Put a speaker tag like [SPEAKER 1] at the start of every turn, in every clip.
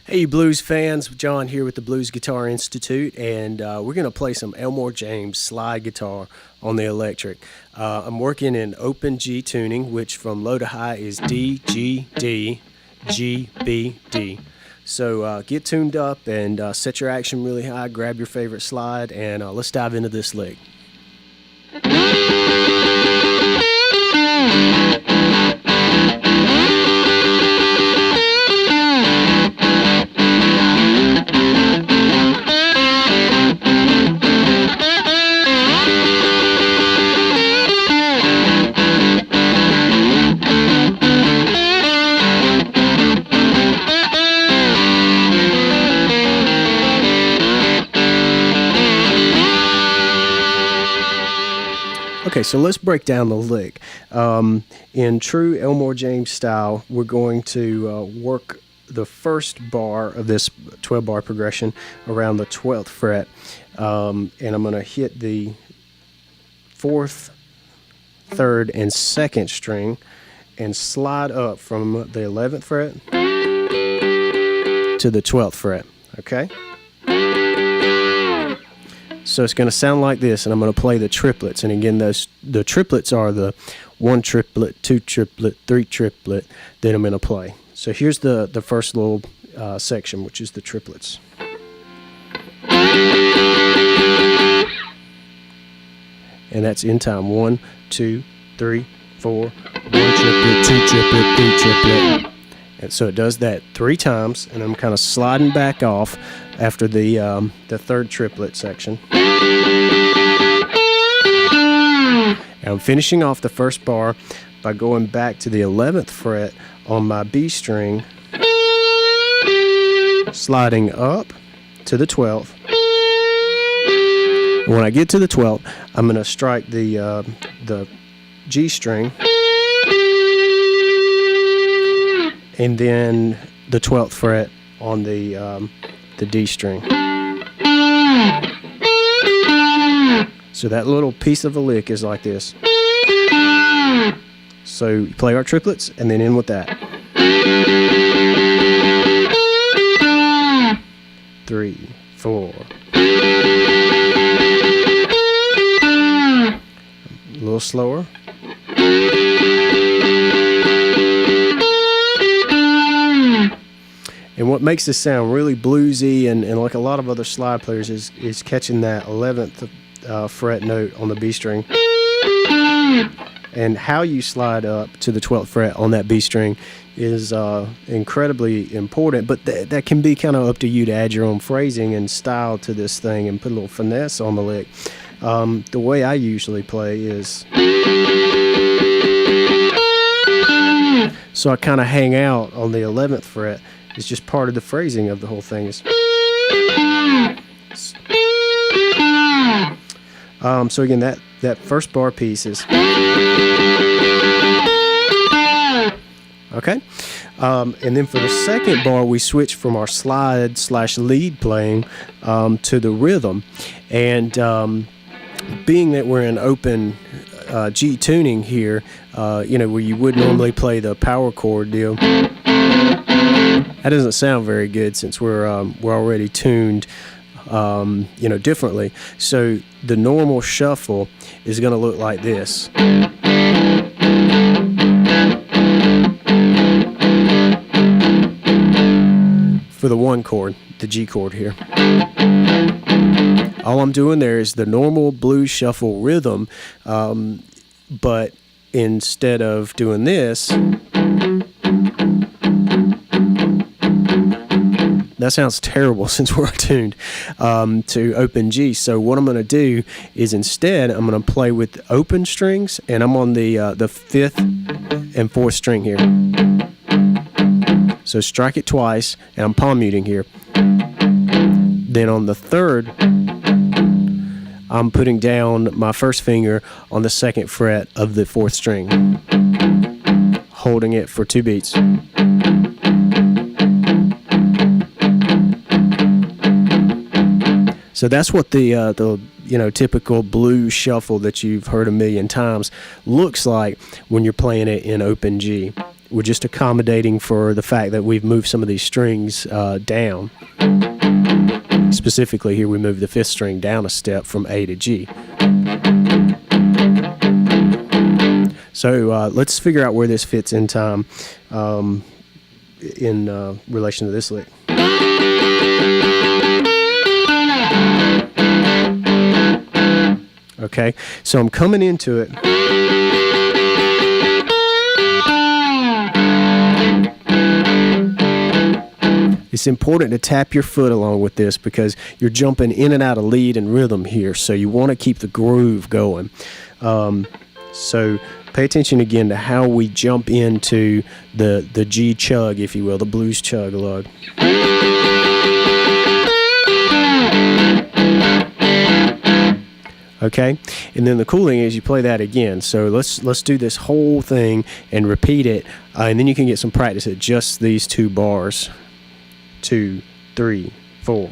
[SPEAKER 1] Hey blues fans, John here with the Blues Guitar Institute, and we're going to play some Elmore James slide guitar on the electric. I'm working in open G tuning, which from low to high is D, G, D, G, B, D. So get tuned up and set your action really high, grab your favorite slide, and let's dive into this lick. Okay, so let's break down the lick. In true Elmore James style, we're going to work the first bar of this 12-bar progression around the 12th fret, and I'm going to hit the 4th, 3rd, and 2nd string and slide up from the 11th fret to the 12th fret, okay? So it's going to sound like this, and I'm going to play the triplets. And again, the triplets are the 1 triplet, 2 triplet, 3 triplet that I'm going to play. So here's the first little section, which is the triplets. And that's in time. 1, 2, 3, 4, 1 triplet, 2 triplet, 3 triplet. And so it does that 3 times, and I'm kind of sliding back off after the 3rd triplet section. And I'm finishing off the first bar by going back to the 11th fret on my B string, sliding up to the 12th. When I get to the 12th, I'm going to strike the G string, and then the 12th fret on the D string. So that little piece of a lick is like this. So you play our triplets and then in with that. 3, 4. A little slower. And what makes this sound really bluesy and like a lot of other slide players is catching that 11th fret note on the B string. And how you slide up to the 12th fret on that B string is incredibly important, but that can be kind of up to you to add your own phrasing and style to this thing and put a little finesse on the lick. The way I usually play is, so I kind of hang out on the 11th fret. It's just part of the phrasing of the whole thing. So again, that first bar piece is okay, and then for the second bar, we switch from our slide/lead playing to the rhythm, and being that we're in open G tuning here, where you would normally play the power chord deal. That doesn't sound very good since we're already tuned, differently. So the normal shuffle is going to look like this. For the 1 chord, the G chord here. All I'm doing there is the normal blues shuffle rhythm, but instead of doing this, that sounds terrible since we're tuned to open G. So what I'm going to do is instead I'm going to play with open strings, and I'm on the 5th and 4th string here. So strike it twice, and I'm palm muting here. Then on the 3rd, I'm putting down my 1st finger on the 2nd fret of the 4th string, holding it for 2 beats. So that's what the typical blues shuffle that you've heard a million times looks like when you're playing it in open G. we're just accommodating for the fact that we've moved some of these strings down. Specifically here, we move the 5th string down a step from A to G. So let's figure out where this fits in time in relation to this lick. Okay, so I'm coming into it. It's important to tap your foot along with this because you're jumping in and out of lead and rhythm here, so you want to keep the groove going. So pay attention again to how we jump into the G chug, if you will, the blues chug lug. Okay, and then the cool thing is you play that again. So let's do this whole thing and repeat it, and then you can get some practice at just these 2 bars. 2, 3, 4.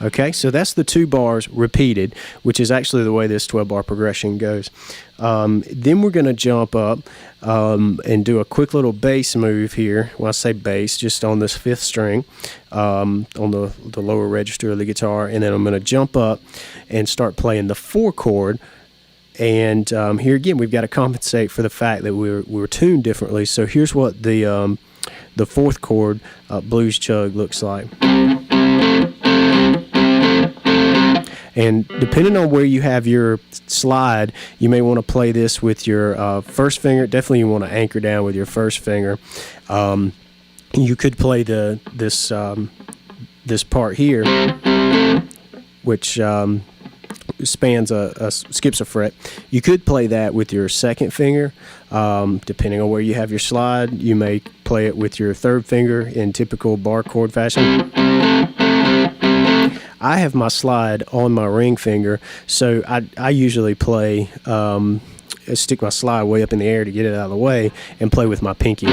[SPEAKER 1] Okay, so that's the 2 bars repeated, which is actually the way this 12-bar progression goes. Then we're going to jump up and do a quick little bass move here. When I say bass, just on this 5th string, on the lower register of the guitar, and then I'm going to jump up and start playing the 4 chord. And here again, we've got to compensate for the fact that we're tuned differently. So here's what the 4th chord blues chug looks like. And depending on where you have your slide, you may want to play this with your 1st finger. Definitely you want to anchor down with your 1st finger. You could play this part here, which skips a fret. You could play that with your 2nd finger. Depending on where you have your slide, you may play it with your 3rd finger in typical bar chord fashion. I have my slide on my ring finger, so I usually play, stick my slide way up in the air to get it out of the way, and play with my pinky.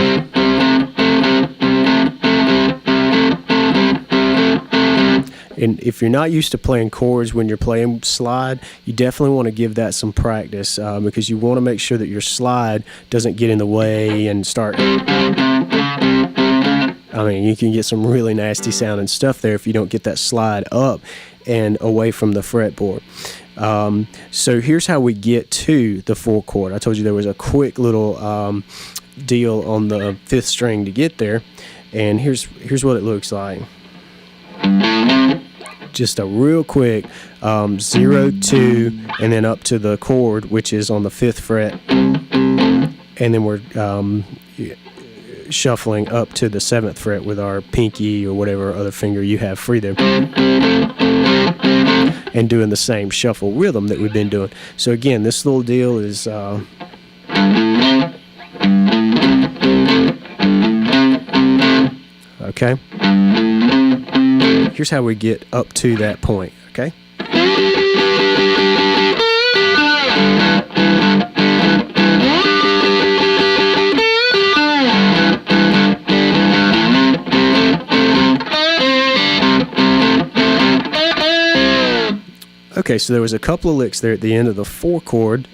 [SPEAKER 1] And if you're not used to playing chords when you're playing slide, you definitely want to give that some practice because you want to make sure that your slide doesn't get in the way and start... I mean, you can get some really nasty sounding stuff there if you don't get that slide up and away from the fretboard. So here's how we get to the 4 chord. I told you there was a quick little deal on the 5th string to get there, and here's what it looks like. Just a real quick 0, 2, and then up to the chord, which is on the 5th fret, and then we're shuffling up to the 7th fret with our pinky or whatever other finger you have free there, and doing the same shuffle rhythm that we've been doing. So again, this little deal is okay. Here's how we get up to that point, okay? Okay, so there was a couple of licks there at the end of the 4 chord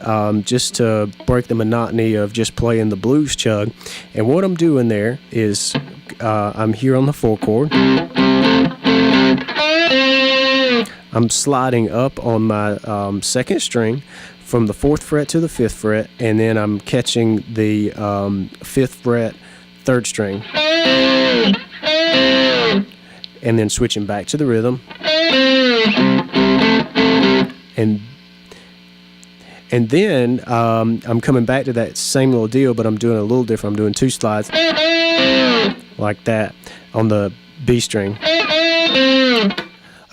[SPEAKER 1] just to break the monotony of just playing the blues chug. And what I'm doing there is I'm here on the 4 chord. I'm sliding up on my 2nd string from the 4th fret to the 5th fret, and then I'm catching the 5th fret 3rd string, and then switching back to the rhythm. And then I'm coming back to that same little deal, but I'm doing a little different. I'm doing 2 slides like that on the B string.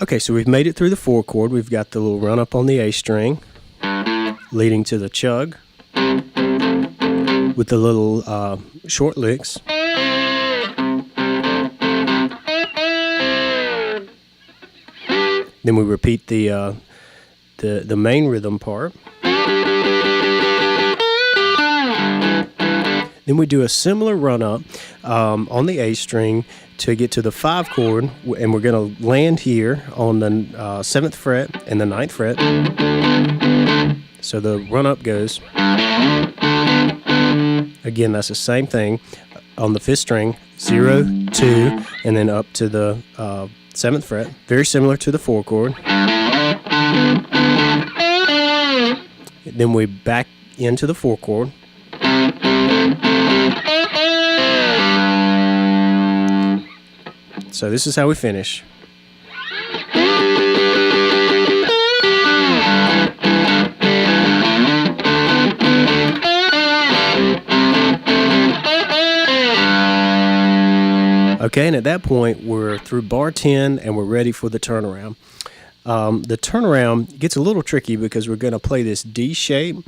[SPEAKER 1] Okay, so we've made it through the 4 chord. We've got the little run up on the A string, leading to the chug with the little short licks. Then we repeat the main rhythm part. Then we do a similar run up on the A string to get to the 5 chord, and we're going to land here on the 7th fret and the 9th fret. So the run up goes. Again, that's the same thing on the 5th string, 0, 2, and then up to the 7th fret. Very similar to the 4 chord. Then we back into the 4 chord. So this is how we finish. Okay, and at that point, we're through bar 10 and we're ready for the turnaround. The turnaround gets a little tricky because we're going to play this D shape,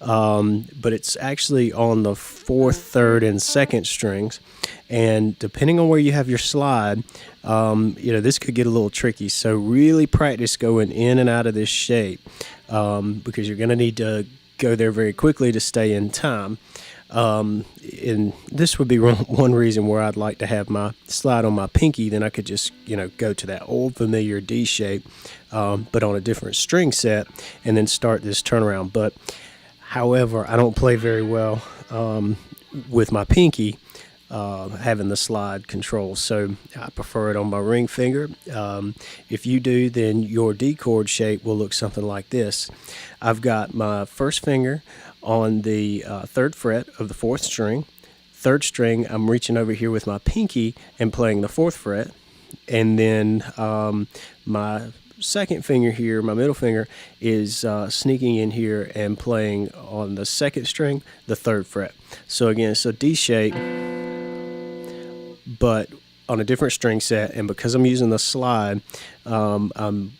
[SPEAKER 1] but it's actually on the 4th, 3rd, and 2nd strings. And depending on where you have your slide, this could get a little tricky. So really practice going in and out of this shape because you're going to need to go there very quickly to stay in time. And this would be one reason where I'd like to have my slide on my pinky. Then I could just, go to that old familiar D shape, but on a different string set, and then start this turnaround. But however, I don't play very well with my pinky having the slide control, so I prefer it on my ring finger. If you do, then your D chord shape will look something like this. I've got my first finger on the 3rd fret of the 4th string. 3rd string, I'm reaching over here with my pinky and playing the 4th fret. And then my second finger here, my middle finger, is sneaking in here and playing on the 2nd string, the 3rd fret. So again, it's a D shape, but on a different string set. And because I'm using the slide, I'm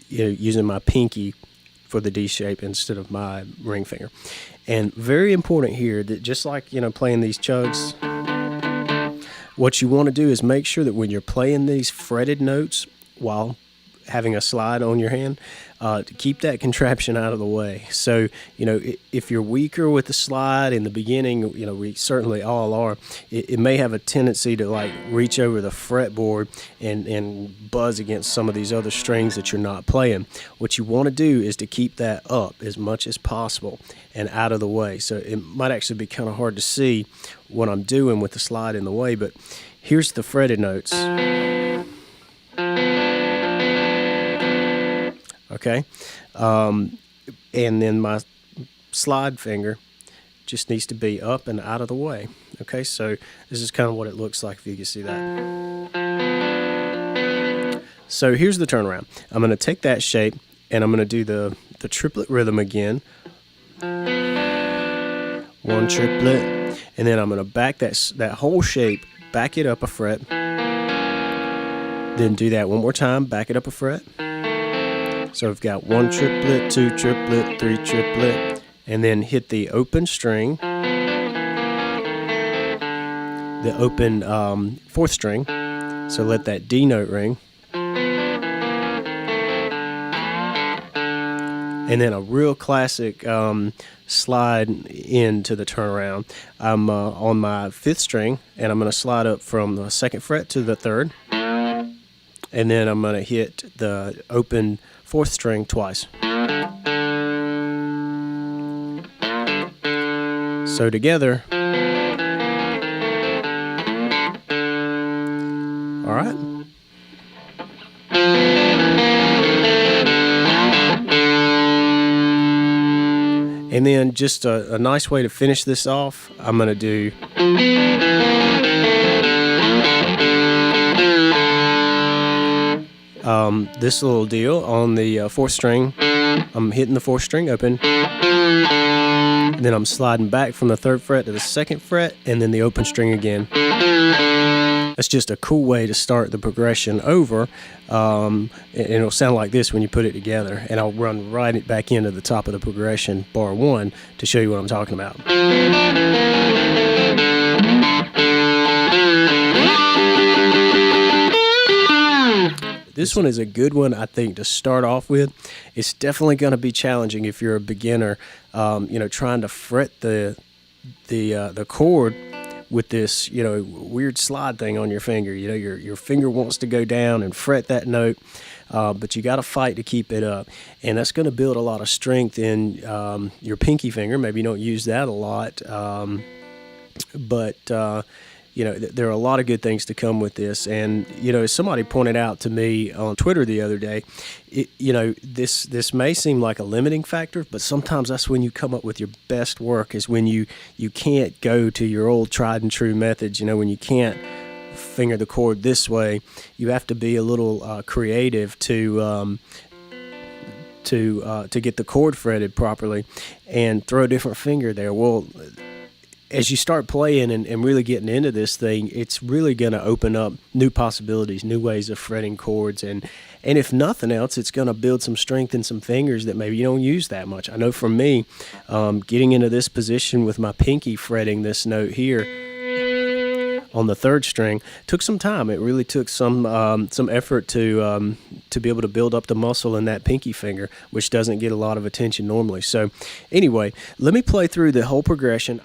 [SPEAKER 1] using my pinky for the D shape instead of my ring finger. And very important here that just like playing these chugs, what you want to do is make sure that when you're playing these fretted notes while having a slide on your hand, to keep that contraption out of the way. So if you're weaker with the slide in the beginning, we certainly all are, it may have a tendency to like reach over the fretboard and buzz against some of these other strings that you're not playing. What you want to do is to keep that up as much as possible and out of the way. So it might actually be kind of hard to see what I'm doing with the slide in the way, but here's the fretted notes. Okay, and then my slide finger just needs to be up and out of the way. Okay, so this is kind of what it looks like if you can see that. So here's the turnaround. I'm going to take that shape and I'm going to do the triplet rhythm again. 1 triplet, and then I'm going to back that whole shape, back it up a fret. Then do that one more time, back it up a fret. So we've got 1 triplet, 2 triplet, 3 triplet, and then hit the open string, the open 4th string. So let that D note ring. And then a real classic slide into the turnaround. I'm on my 5th string, and I'm going to slide up from the 2nd fret to the 3rd. And then I'm going to hit the open 4th string twice. So together. All right. And then just a nice way to finish this off, I'm going to do this little deal on the 4th string. I'm hitting the 4th string open, and then I'm sliding back from the 3rd fret to the 2nd fret, and then the open string again. That's just a cool way to start the progression over, and it'll sound like this when you put it together. And I'll run right back into the top of the progression, bar 1, to show you what I'm talking about. This one is a good one, I think, to start off with. It's definitely going to be challenging if you're a beginner, trying to fret the the chord with this, weird slide thing on your finger. Your finger wants to go down and fret that note, but you got to fight to keep it up, and that's going to build a lot of strength in your pinky finger. Maybe you don't use that a lot, but there are a lot of good things to come with this. And somebody pointed out to me on Twitter the other day, this may seem like a limiting factor, but sometimes that's when you come up with your best work, is when you can't go to your old tried and true methods. When you can't finger the chord this way, you have to be a little creative to get the chord fretted properly and throw a different finger there. Well, as you start playing and really getting into this thing, it's really going to open up new possibilities, new ways of fretting chords. And if nothing else, it's going to build some strength in some fingers that maybe you don't use that much. I know for me, getting into this position with my pinky fretting this note here on the third string took some time. It really took some effort to be able to build up the muscle in that pinky finger, which doesn't get a lot of attention normally. So anyway, let me play through the whole progression.